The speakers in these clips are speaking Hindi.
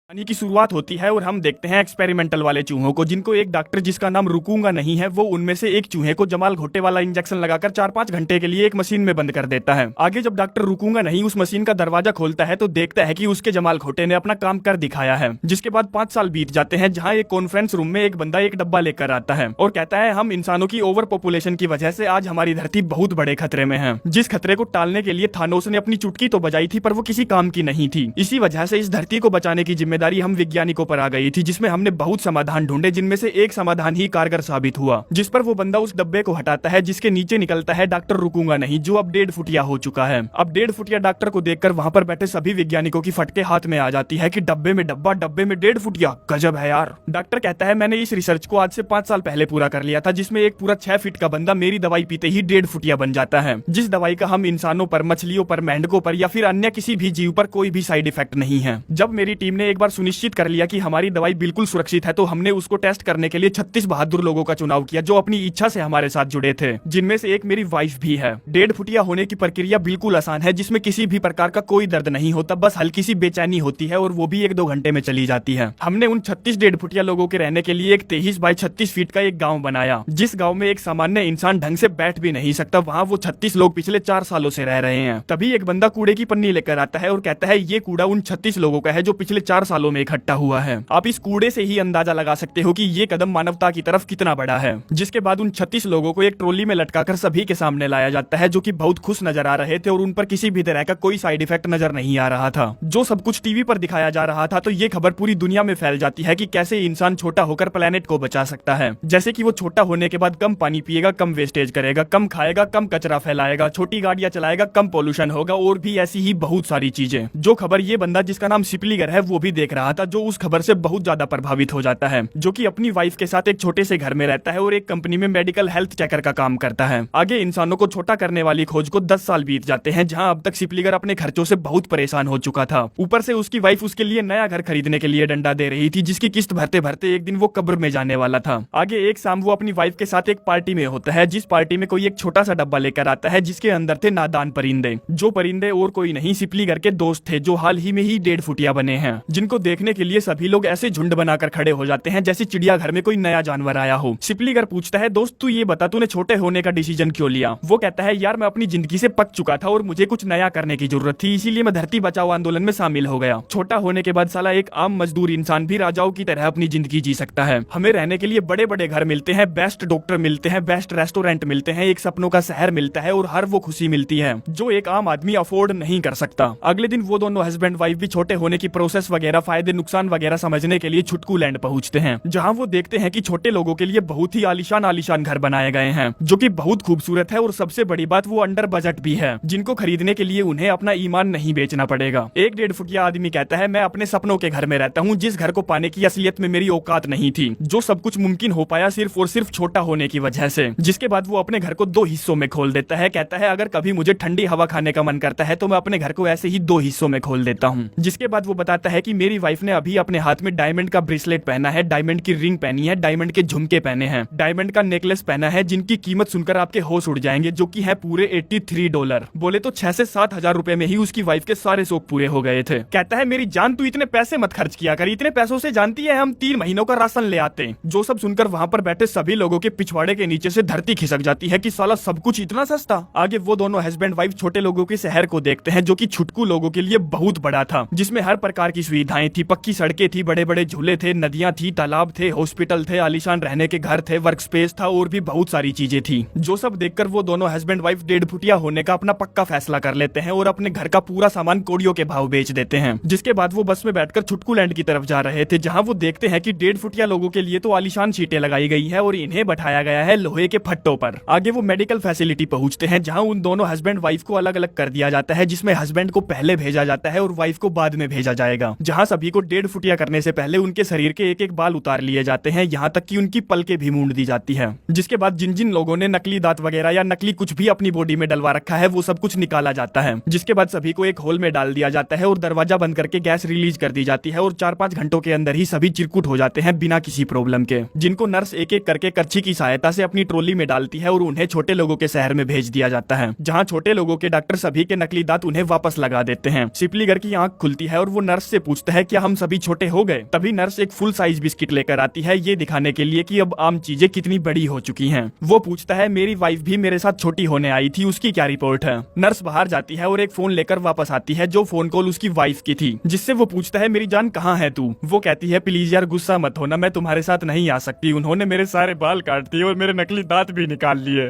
कहानी की शुरुआत होती है और हम देखते हैं एक्सपेरिमेंटल वाले चूहों को, जिनको एक डॉक्टर जिसका नाम रुकूंगा नहीं है, वो उनमें से एक चूहे को जमाल घोटे वाला इंजेक्शन लगाकर 4-5 घंटे के लिए एक मशीन में बंद कर देता है। आगे जब डॉक्टर रुकूंगा नहीं उस मशीन का दरवाजा खोलता है तो देखता है कि उसके जमाल घोटे ने अपना काम कर दिखाया है। जिसके बाद 5 साल बीत जाते हैं, जहाँ एक कॉन्फ्रेंस रूम में एक बंदा एक डब्बा लेकर आता है और कहता है हम इंसानों की ओवर पॉपुलेशन की वजह से आज हमारी धरती बहुत बड़े खतरे में है। जिस खतरे को टालने के लिए थानोस ने अपनी चुटकी तो बजाई थी पर वो किसी काम की नहीं थी। इसी वजह से इस धरती को बचाने की जिम्मेदारी हम वैज्ञानिकों पर आ गई थी, जिसमें हमने बहुत समाधान ढूंढे, जिनमें से एक समाधान ही कारगर साबित हुआ। जिस पर वो बंदा उस डब्बे को हटाता है जिसके नीचे निकलता है डॉक्टर रुकूंगा नहीं, जो अब 1.5 फुटिया हो चुका है। अब 1.5 फुटिया डॉक्टर को देखकर वहां पर बैठे सभी वैज्ञानिकों की फटके हाथ में आ जाती है कि डब्बे में डब्बा, डब्बे में 1.5 फुटिया, गजब है यार। डॉक्टर कहता है मैंने इस रिसर्च को आज से 5 साल पहले पूरा कर लिया था, जिसमें एक पूरा 6 फीट का बंदा मेरी दवाई पीते ही 1.5 फुटिया बन जाता है। जिस दवाई का हम इंसानों पर, मछलियों पर, मेंढकों पर या फिर अन्य किसी भी जीव पर कोई भी साइड इफेक्ट नहीं है। जब मेरी टीम ने एक बार सुनिश्चित कर लिया कि हमारी दवाई बिल्कुल सुरक्षित है तो हमने उसको टेस्ट करने के लिए 36 बहादुर लोगों का चुनाव किया जो अपनी इच्छा से हमारे साथ जुड़े थे, जिनमें से एक मेरी वाइफ भी है। 1.5 फुटिया होने की प्रक्रिया बिल्कुल आसान है, जिसमें किसी भी प्रकार का कोई दर्द नहीं होता, बस हल्की सी बेचैनी होती है और वो भी 1-2 घंटे में चली जाती है। हमने उन 36 1.5 फुटिया लोगों के रहने के लिए एक 23 बाय 36 फीट का एक गाँव बनाया, जिस गाँव में एक सामान्य इंसान ढंग से बैठ भी नहीं सकता। वहाँ वो 36 लोग पिछले 4 सालों से रह रहे हैं। तभी एक बंदा कूड़े की पन्नी लेकर आता है और कहता है ये कूड़ा उन 36 लोगों का है जो पिछले 4 सालों में इकट्ठा हुआ है। आप इस कूड़े से ही अंदाजा लगा सकते हो कि ये कदम मानवता की तरफ कितना बड़ा है। जिसके बाद उन 36 लोगों को एक ट्रॉली में लटकाकर सभी के सामने लाया जाता है, जो कि बहुत खुश नजर आ रहे थे और उन पर किसी भी तरह का कोई साइड इफेक्ट नजर नहीं आ रहा था। जो सब कुछ टीवी पर दिखाया जा रहा था, तो ये खबर पूरी दुनिया में फैल जाती है कि कैसे इंसान छोटा होकर प्लेनेट को बचा सकता है। जैसे कि वो छोटा होने के बाद कम पानी पिएगा, कम वेस्टेज करेगा, कम खाएगा, कम कचरा फैलाएगा, छोटी गाड़ियां चलाएगा, कम पोल्यूशन होगा और भी ऐसी ही बहुत सारी चीजें। जो खबर ये बंदा जिसका नाम सिपलीगर है वो भी देख रहा था, जो उस खबर से बहुत ज्यादा प्रभावित हो जाता है, जो कि अपनी वाइफ के साथ एक छोटे से घर में रहता है और एक कंपनी में मेडिकल हेल्थ चेकर का काम करता है। आगे इंसानों को छोटा करने वाली खोज को 10 साल बीत जाते हैं, जहां अब तक सिपलीगर अपने खर्चों से बहुत परेशान हो चुका था। ऊपर से उसकी वाइफ उसके लिए नया घर खरीदने के लिए डंडा दे रही थी, जिसकी किस्त भरते भरते एक दिन वो कब्र में जाने वाला था। आगे एक शाम वो अपनी वाइफ के साथ एक पार्टी में होता है, जिस पार्टी में कोई एक छोटा सा डब्बा लेकर आता है, जिसके अंदर थे नादान परिंदे। जो परिंदे और कोई नहीं सिपलीगर के दोस्त थे, जो हाल ही में ही 1.5 फुटिया बने हैं, जिनको देखने के लिए सभी लोग ऐसे झुंड बनाकर खड़े हो जाते हैं जैसे चिड़ियाघर में कोई नया जानवर आया हो। सिपलीगर पूछता है दोस्त तू ये बता तूने छोटे होने का डिसीजन क्यों लिया? वो कहता है यार मैं अपनी जिंदगी से पक चुका था और मुझे कुछ नया करने की जरूरत थी, इसीलिए मैं धरती बचाओ आंदोलन में शामिल हो गया। छोटा होने के बाद साला एक आम मजदूर इंसान भी राजाओं की तरह अपनी जिंदगी जी सकता है। हमें रहने के लिए बड़े बड़े घर मिलते हैं, बेस्ट डॉक्टर मिलते हैं, बेस्ट रेस्टोरेंट मिलते हैं, एक सपनों का शहर मिलता है और हर वो खुशी मिलती है जो एक आम आदमी अफोर्ड नहीं कर सकता। अगले दिन वो दोनों हस्बैंड वाइफ भी छोटे होने की प्रोसेस वगैरह, फायदे नुकसान वगैरह समझने के लिए छुटकू लैंड पहुंचते हैं, जहाँ वो देखते हैं कि छोटे लोगों के लिए बहुत ही आलीशान आलीशान घर बनाए गए हैं, जो कि बहुत खूबसूरत है और सबसे बड़ी बात वो अंडर बजट भी है, जिनको खरीदने के लिए उन्हें अपना ईमान नहीं बेचना पड़ेगा। एक 1.5 फुटिया आदमी कहता है मैं अपने सपनों के घर में रहता हूँ, जिस घर को पाने की असलियत में मेरी औकात नहीं थी, जो सब कुछ मुमकिन हो पाया सिर्फ और सिर्फ छोटा होने की वजह से। जिसके बाद वो अपने घर को 2 हिस्सों में खोल देता है। कहता है अगर कभी मुझे ठंडी हवा खाने का मन करता है तो मैं अपने घर को ऐसे ही 2 हिस्सों में खोल देता हूँ। जिसके बाद वो बताता है कि मेरी वाइफ ने अभी अपने हाथ में डायमंड का ब्रेसलेट पहना है, डायमंड की रिंग पहनी है, डायमंड के झुमके पहने हैं, डायमंड का नेकलेस पहना है, जिनकी कीमत सुनकर आपके होश उड़ जाएंगे, जो कि है पूरे $83। बोले तो 6 से 7 हजार रुपए में ही उसकी वाइफ के सारे शौक पूरे हो गए थे। कहता है मेरी जान तू इतने पैसे मत खर्च किया कर, इतने पैसों से जानती है हम 3 महीनों का राशन ले आते। जो सब सुनकर वहाँ पर बैठे सभी लोगों के पिछवाड़े के नीचे से धरती खिसक जाती है कि साला सब कुछ इतना सस्ता। आगे वो दोनों हस्बैंड वाइफ छोटे लोगों के शहर को देखते हैं, जो कि छुटकू लोगों के लिए बहुत बड़ा था, जिसमें हर प्रकार की सुविधाएं थी, पक्की सड़कें थी, बड़े बड़े झूले थे, नदियां थी, तालाब थे, हॉस्पिटल थे, आलीशान रहने के घर थे, वर्क स्पेस था और भी बहुत सारी चीजें थी। जो सब देखकर वो दोनों हस्बैंड वाइफ 1.5 फुटिया होने का अपना पक्का फैसला कर लेते हैं और अपने घर का पूरा सामान कोड़ियों के भाव बेच देते हैं। जिसके बाद वो बस में बैठकर छुटकू लैंड की तरफ जा रहे थे, जहाँ वो देखते हैं कि 1.5 फुटिया लोगों के लिए तो आलीशान सीटें लगाई गई है और इन्हें बैठाया गया है लोहे के फट्टों पर। आगे वो मेडिकल फैसिलिटी पहुंचते हैं, जहाँ उन दोनों हस्बैंड वाइफ को अलग अलग कर दिया जाता है, जिसमें हस्बैंड को पहले भेजा जाता है और वाइफ को बाद में भेजा जाएगा। जहाँ सभी को 1.5 फुटिया करने से पहले उनके शरीर के एक एक बाल उतार लिए जाते हैं, यहाँ तक कि उनकी पलकें भी मूंद दी जाती है। जिसके बाद जिन जिन लोगों ने नकली दांत वगैरह या नकली कुछ भी अपनी बॉडी में डलवा रखा है वो सब कुछ निकाला जाता है। जिसके बाद सभी को एक होल में डाल दिया जाता है और दरवाजा बंद करके गैस रिलीज कर दी जाती है और 4-5 घंटों के अंदर ही सभी चिरकुट हो जाते हैं बिना किसी प्रॉब्लम के, जिनको नर्स एक एक करके करछी की सहायता से अपनी ट्रॉली में डालती है और उन्हें छोटे लोगों के शहर में भेज दिया जाता है, जहाँ छोटे लोगों के डॉक्टर सभी के नकली दांत उन्हें वापस लगा देते हैं। सिपलीगर की आंख खुलती है और वो नर्स से पूछता है है क्या हम सभी छोटे हो गए? तभी नर्स एक फुल साइज बिस्किट लेकर आती है, ये दिखाने के लिए कि अब आम चीजें कितनी बड़ी हो चुकी हैं। वो पूछता है मेरी वाइफ भी मेरे साथ छोटी होने आई थी, उसकी क्या रिपोर्ट है? नर्स बाहर जाती है और एक फोन लेकर वापस आती है जो फोन कॉल उसकी वाइफ की थी, जिससे वो पूछता है मेरी जान कहाँ है तू? वो कहती है प्लीज यार गुस्सा मत होना, मैं तुम्हारे साथ नहीं आ सकती, उन्होंने मेरे सारे बाल काट दिए और मेरे नकली दांत भी निकाल लिए।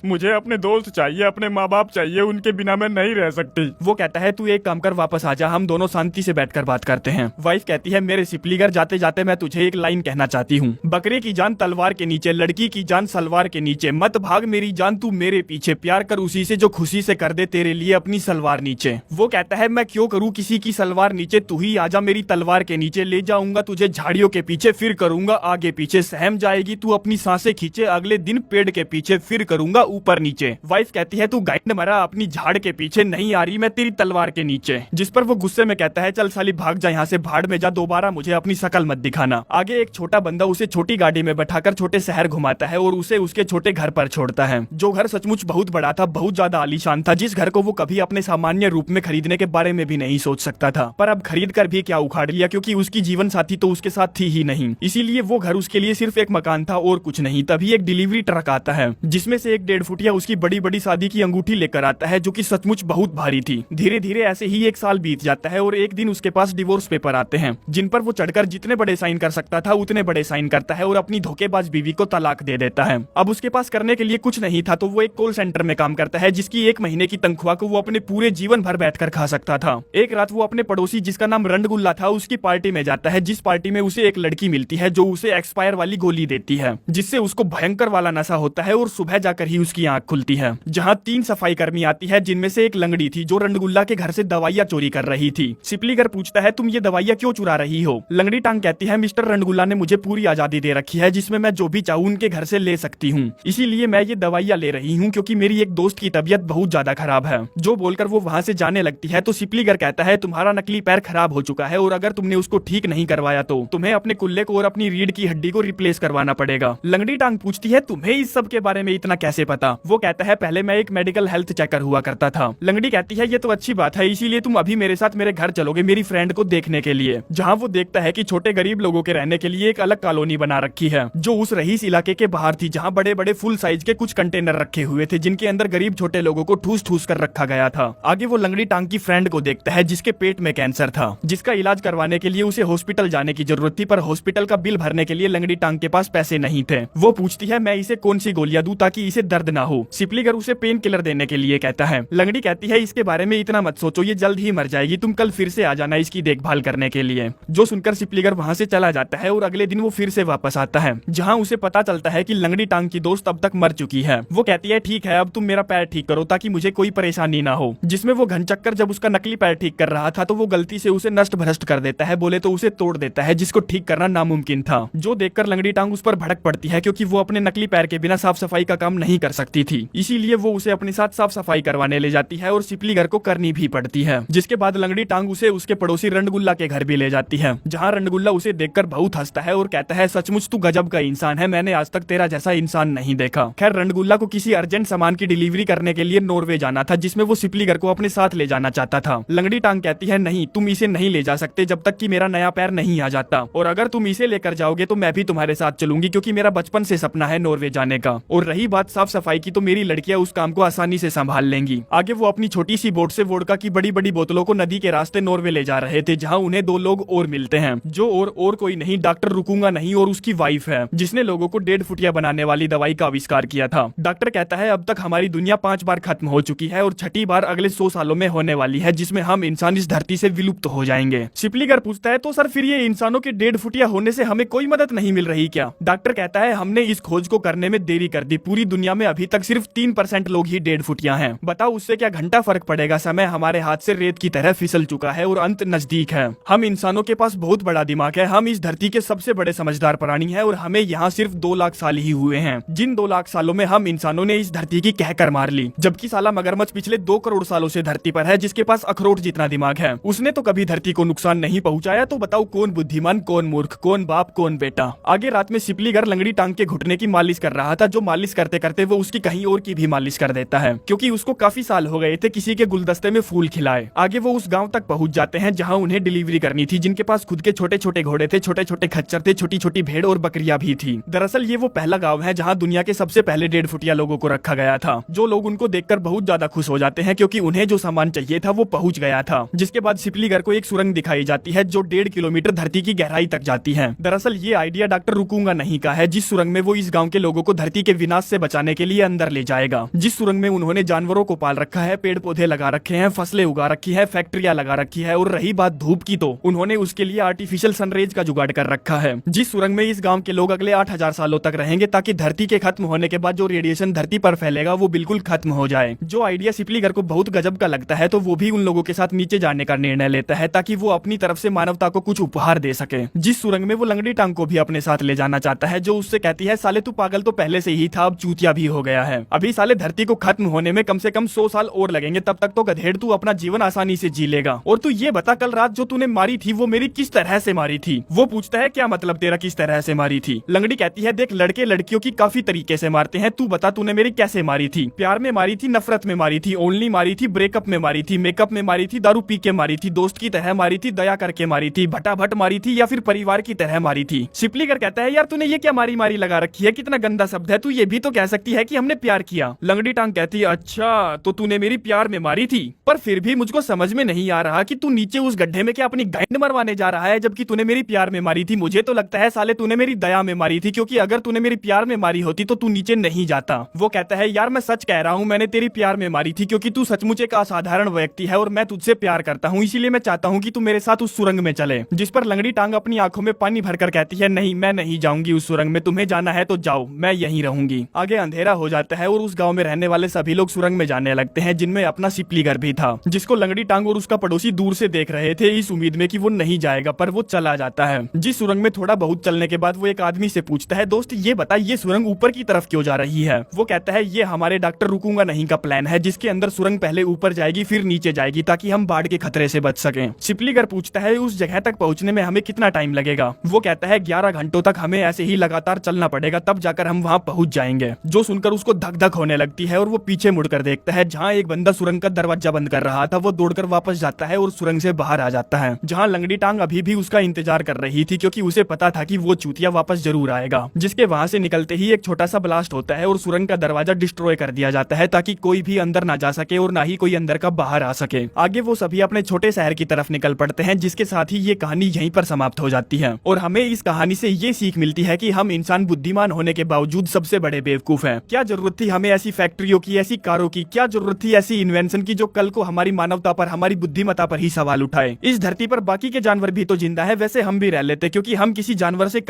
मुझे अपने दोस्त चाहिए, अपने माँ बाप चाहिए, उनके बिना मैं नहीं रह सकती। वो कहता है तू एक काम कर वापस आ जा, हम दोनों शांति से बैठकर बात करते हैं। वाइफ कहती है मेरे सिपलीगर जाते जाते मैं तुझे एक लाइन कहना चाहती हूँ, बकरे की जान तलवार के नीचे, लड़की की जान सलवार के नीचे, मत भाग मेरी जान तू मेरे पीछे, प्यार कर उसी से जो खुशी से कर दे तेरे लिए अपनी सलवार नीचे। वो कहता है मैं क्यों करूँ किसी की सलवार नीचे, तू ही आजा मेरी तलवार के नीचे, ले जाऊंगा तुझे झाड़ियों के पीछे, फिर करूंगा आगे पीछे, सहम जाएगी तू अपनी सांसें खींचे, अगले दिन पेड़ के पीछे, फिर करूंगा ऊपर नीचे। वाइफ कहती है तू गाइड मरा अपनी झाड़ के पीछे, नहीं आ रही मैं तेरी तलवार के नीचे। जिस पर वो गुस्से में कहता है चल साली भाग जा यहाँ से, भाड़ में जा, दोबारा मुझे अपनी शकल मत दिखाना। आगे एक छोटा बंदा उसे छोटी गाड़ी में बैठाकर छोटे शहर घुमाता है और उसे उसके छोटे घर पर छोड़ता है, जो घर सचमुच बहुत बड़ा था, बहुत ज्यादा आलीशान था, जिस घर को वो कभी अपने सामान्य रूप में खरीदने के बारे में भी नहीं सोच सकता था। पर अब खरीद कर भी क्या उखाड़ लिया, क्योंकि उसकी जीवन साथी तो उसके साथ थी ही नहीं, इसीलिए वो घर उसके लिए सिर्फ एक मकान था और कुछ नहीं। तभी एक डिलीवरी ट्रक आता है जिसमें से एक 1.5 फुटिया उसकी बड़ी बड़ी शादी की अंगूठी लेकर आता है, जो कि सचमुच बहुत भारी थी। धीरे धीरे ऐसे ही एक साल बीत जाता है और एक दिन उसके पास डिवोर्स पेपर आते हैं, जिन पर वो चढ़कर जितने बड़े साइन कर सकता था उतने बड़े साइन करता है और अपनी धोखेबाज बीवी को तलाक दे देता है। अब उसके पास करने के लिए कुछ नहीं था तो वो एक कॉल सेंटर में काम करता है, जिसकी 1 महीने की तनख्वाह को वो अपने पूरे जीवन भर बैठकर खा सकता था। एक रात वो अपने पड़ोसी जिसका नाम रंडगुल्ला था उसकी पार्टी में जाता है, जिस पार्टी में उसे एक लड़की मिलती है जो उसे एक्सपायर वाली गोली देती है, जिससे उसको भयंकर वाला नशा होता है और सुबह जाकर ही उसकी आंख खुलती है, जहां 3 सफाई कर्मी आती है, जिनमें से एक लंगड़ी थी जो रंडगुल्ला के घर से दवाइयां चोरी कर रही थी। सिपलीगर पूछता है तुम ये दवाइयां क्यों चुरा रही हो? लंगड़ी टांग कहती है मिस्टर रंडगुल्ला ने मुझे पूरी आजादी दे रखी है, जिसमें मैं जो भी चाहूँ उनके घर से ले सकती हूँ, इसीलिए मैं ये दवाइयां ले रही हूँ, क्योंकि मेरी एक दोस्त की तबीयत बहुत ज्यादा खराब है। जो बोलकर वो वहाँ से जाने लगती है तो सिपलीगर कहता है तुम्हारा नकली पैर खराब हो चुका है और अगर तुमने उसको ठीक नहीं करवाया तो तुम्हें अपने कुल्ले को और अपनी रीढ़ की हड्डी को रिप्लेस करवाना पड़ेगा। लंगड़ी टांग पूछती है तुम्हें इस सब के बारे में इतना कैसे पता? वो कहता है पहले मैं एक मेडिकल हेल्थ चेकर हुआ करता था। लंगड़ी कहती है ये तो अच्छी बात है, इसीलिए तुम अभी मेरे साथ मेरे घर चलोगे मेरी फ्रेंड को देखने के लिए, जहाँ वो देखता है कि छोटे गरीब लोगों के रहने के लिए एक अलग कॉलोनी बना रखी है, जो उस रईस इलाके के बाहर थी, जहाँ बड़े बड़े फुल साइज के कुछ कंटेनर रखे हुए थे, जिनके अंदर गरीब छोटे लोगों को ठूस ठूस कर रखा गया था। आगे वो लंगड़ी टांग की फ्रेंड को देखता है जिसके पेट में कैंसर था, जिसका इलाज करवाने के लिए उसे हॉस्पिटल जाने की जरूरत थी, पर हॉस्पिटल का बिल भरने के लिए लंगड़ी टांग के पास पैसे नहीं थे। वो पूछती है मैं इसे कौन सी गोलियां दूं ताकि इसे दर्द ना हो? सिपलीगर उसे पेन किलर देने के लिए कहता है। लंगड़ी कहती है इसके बारे में इतना मत सोचो, ये जल्द ही मर जाएगी, तुम कल फिर से आ जाना इसकी देखभाल करने के लिए। जो सुनकर सिपलीगर वहाँ से चला जाता है और अगले दिन वो फिर से वापस आता है, जहाँ उसे पता चलता है कि लंगड़ी टांग की दोस्त अब तक मर चुकी है। वो कहती है ठीक है अब तुम मेरा पैर ठीक करो ताकि मुझे कोई परेशानी ना हो, जिसमें वो घनचक्कर जब उसका नकली पैर ठीक कर रहा था तो वो गलती से उसे नष्ट भ्रष्ट कर देता है, बोले तो उसे तोड़ देता है, जिसको ठीक करना नामुमकिन था। जो देखकर लंगड़ी टांग उस पर भड़क पड़ती है, क्योंकि वो अपने नकली पैर के बिना साफ सफाई का काम नहीं कर सकती थी, इसीलिए वो उसे अपने साथ साफ सफाई करवाने ले जाती है और सिपलीगर को करनी भी पड़ती है। जिसके बाद लंगड़ी टांग उसे उसके पड़ोसी रंडगुल्ला के घर भी ले जाती है, जहाँ रंडगुल्ला उसे देखकर बहुत हंसता है और कहता है सचमुच तू गजब का इंसान है, मैंने आज तक तेरा जैसा इंसान नहीं देखा। खैर रंडगुल्ला को किसी अर्जेंट सामान की डिलीवरी करने के लिए नॉर्वे जाना था, जिसमें वो सिपलीगर को अपने साथ ले जाना चाहता था। लंगड़ी टांग कहती है नहीं तुम इसे नहीं ले जा सकते जब तक कि मेरा नया पैर नहीं आ जाता, और अगर तुम इसे लेकर जाओगे तो मैं भी तुम्हारे साथ चलूंगी, क्योंकि मेरा बचपन से सपना है नॉर्वे जाने का। और रही बात साफ सफाई की तो मेरी लड़कियां उस काम को आसानी से संभाल लेंगी। आगे वो अपनी छोटी सी बोट से वोडका की बड़ी बड़ी बोतलों को नदी के रास्ते नॉर्वे ले जा रहे थे, जहाँ उन्हें 2 लोग और मिलते हैं, जो और कोई नहीं डॉक्टर रुकूंगा नहीं और उसकी वाइफ है, जिसने लोगों को 1.5 फुटिया बनाने वाली दवाई का आविष्कार किया था। डॉक्टर कहता है अब तक हमारी दुनिया 5 बार खत्म हो चुकी है और 6ठी बार अगले 100 सालों में होने वाली है, जिसमें हम इंसान इस धरती से विलुप्त हो जाएंगे। सिपलीगर पूछता है तो सर फिर ये इंसानों के 1.5 फुटिया होने से हमें कोई मदद नहीं मिल रही क्या? डॉक्टर कहता है हमने इस खोज को करने में देरी कर दी, पूरी दुनिया में अभी तक सिर्फ 3% लोग ही 1.5 फुटिया हैं। बताओ उससे क्या घंटा फर्क पड़ेगा, समय हमारे हाथ से रेत की तरह फिसल चुका है और अंत नजदीक है। हम इंसानों के पास बहुत बड़ा दिमाग है, हम इस धरती के सबसे बड़े समझदार प्राणी हैं और हमें यहाँ सिर्फ 2 लाख साल ही हुए हैं, जिन 2 लाख सालों में हम इंसानों ने इस धरती की कहकर मार ली, जबकि साला मगरमच्छ पिछले 2 करोड़ सालों से धरती पर है, जिसके पास अखरोट जितना दिमाग है, उसने तो कभी धरती को नुकसान नहीं पहुंचाया। तो बताओ कौन बुद्धिमान, कौन मूर्ख, कौन बाप, कौन बेटा? आगे रात में सिपलीगर लंगड़ी टांग के घुटने की मालिश कर रहा था, जो मालिश करते करते वो उसकी कहीं और की भी मालिश कर देता है, क्योंकि उसको काफी साल हो गए थे किसी के गुलदस्ते में फूल खिलाए। आगे वो उस गाँव तक पहुँच जाते हैं जहाँ उन्हें उन्हें डिलीवरी करनी थी, जिनके पास खुद के छोटे छोटे घोड़े थे, छोटे छोटे खच्चर थे, छोटी छोटी भेड़ और बकरियां भी थी। दरअसल ये वो पहला गांव है जहां दुनिया के सबसे पहले 1.5 फुटिया लोगों को रखा गया था, जो लोग उनको देखकर बहुत ज्यादा खुश हो जाते हैं क्योंकि उन्हें जो सामान चाहिए था वो पहुंच गया था। जिसके बाद सिपलीगर को एक सुरंग दिखाई जाती है जो 1.5 किलोमीटर धरती की गहराई तक जाती है। दरअसल ये आइडिया डॉक्टर रुकूंगा नहीं का है, जिस सुरंग में वो इस गांव के लोगों को धरती के विनाश से बचाने के लिए अंदर ले जाएगा। जिस सुरंग में उन्होंने जानवरों को पाल रखा है, पेड़ पौधे लगा रखे हैं, फसलें उगा रखी है, फैक्ट्रियां लगा रखी है, और रही बात धूप की तो उन्होंने उसके लिए आर्टिफिशियल सनरेज का जुगाड़ कर रखा है। जिस सुरंग में इस गांव के लोग अगले 8000 सालों तक रहेंगे ताकि धरती के खत्म होने के बाद जो रेडिएशन धरती पर फैलेगा वो बिल्कुल खत्म हो जाए। जो आइडिया सिपलीगर को बहुत गजब का लगता है तो वो भी उन लोगों के साथ नीचे जाने का निर्णय लेता है ताकि वो अपनी तरफ से मानवता को कुछ उपहार दे सके। जिस सुरंग में वो लंगड़ी टांग को भी अपने साथ ले जाना चाहता है, जो उससे कहती है साले तू पागल तो पहले से ही था, अब चूतिया भी हो गया है। अभी साले धरती को खत्म होने में कम से कम 100 साल और लगेंगे, तब तक तो गधेड़ तू अपना जीवन आसानी से जी लेगा। और तू ये बता कल रात जो तूने मारी थी वो मेरी किस तरह से मारी थी? वो पूछता है क्या मतलब तेरा किस तरह से मारी थी? लंगड़ी कहती है देख लड़के लड़कियों की काफी तरीके से मारते हैं, तू बता तूने मेरी कैसे मारी थी? प्यार में मारी थी, नफरत में मारी थी, ओनली मारी थी, ब्रेकअप में मारी थी, मेकअप में मारी थी, दारू पी के मारी थी, दोस्त की तरह मारी थी, दया करके मारी थी, भटाभट मारी थी, या फिर परिवार की तरह मारी थी? सिपलीगर कहता है यार तूने ये क्या मारी मारी लगा रखी है, कितना गंदा शब्द है, तू ये भी तो कह सकती है कि हमने प्यार किया। लंगड़ी टांग कहती है अच्छा तो तूने मेरी प्यार में मारी थी, पर फिर भी मुझको समझ में नहीं आ रहा कि तू नीचे उस गड्ढे में क्या अपनी गांड मरवाने जा रहा है जबकि तूने मेरी प्यार में मारी थी। मुझे तो लगता है साले तूने मेरी दया में मारी थी, क्योंकि अगर तूने मेरी प्यार में मारी होती तो तू नीचे नहीं जाता। वो कहता है यार मैं सच कह रहा हूँ, मैंने तेरी प्यार में मारी थी क्योंकि तू सचमुच एक असाधारण व्यक्ति है और मैं तुझसे प्यार करता हूँ, इसीलिए मैं चाहता हूँ कि तू मेरे साथ उस सुरंग में चले। जिस पर लंगड़ी टांग अपनी आंखों में पानी भरकर कहती है नहीं मैं नहीं जाऊंगी उस सुरंग में, तुम्हें जाना है तो जाओ, मैं यहीं रहूंगी। आगे अंधेरा हो जाता है और उस गाँव में रहने वाले सभी लोग सुरंग में जाने लगते हैं, जिनमें अपना सिपलीगर भी था, जिसको लंगड़ी टांग और उसका पड़ोसी दूर से देख रहे थे इस उम्मीद में कि वो नहीं जाएगा, पर वो चला जाता है। जिस सुरंग में थोड़ा बहुत चलने के बाद वो एक आदमी से पूछता है दोस्त ये बता ये सुरंग ऊपर की तरफ क्यों जा रही है? वो कहता है ये हमारे डॉक्टर रुकूंगा नहीं का प्लान है, जिसके अंदर सुरंग पहले ऊपर जाएगी फिर नीचे जाएगी ताकि हम बाढ़ के खतरे से बच सकें। सिपलीगर पूछता है उस जगह तक पहुंचने में हमें कितना टाइम लगेगा? वो कहता है 11 घंटों तक हमें ऐसे ही लगातार चलना पड़ेगा, तब जाकर हम वहाँ पहुंच जाएंगे। जो सुनकर उसको धक धक होने लगती है और वो पीछे मुड़कर देखता है, जहाँ एक बंदा सुरंग का दरवाजा बंद कर रहा था वो दौड़कर वापस जाता है और सुरंग से बाहर आ जाता है, जहाँ लंगड़ी टांग अभी भी उसका इंतजार कर रही थी क्योंकि उसे पता था कि वो चूतिया वापस जरूर आएगा। जिसके वहाँ से निकलते ही एक छोटा सा ब्लास्ट होता है और सुरंग का दरवाजा डिस्ट्रॉय कर दिया जाता है ताकि कोई भी अंदर ना जा सके और ना ही कोई अंदर का बाहर आ सके। आगे वो सभी अपने छोटे शहर की तरफ निकल पड़ते हैं, जिसके साथ ही ये कहानी यहीं पर समाप्त हो जाती है। और हमें इस कहानी से ये सीख मिलती है कि हम इंसान बुद्धिमान होने के बावजूद सबसे बड़े बेवकूफ हैं। क्या जरूरत थी हमें ऐसी फैक्ट्रियों की, ऐसी कारों की? क्या जरूरत थी ऐसी इन्वेंशन की जो कल को हमारी मानवता पर, हमारी बुद्धिमत्ता पर ही सवाल उठाए? इस धरती पर बाकी के जानवर भी तो जिंदा है, वैसे हम भी रह लेते, क्योंकि हम किसी जानवर से कम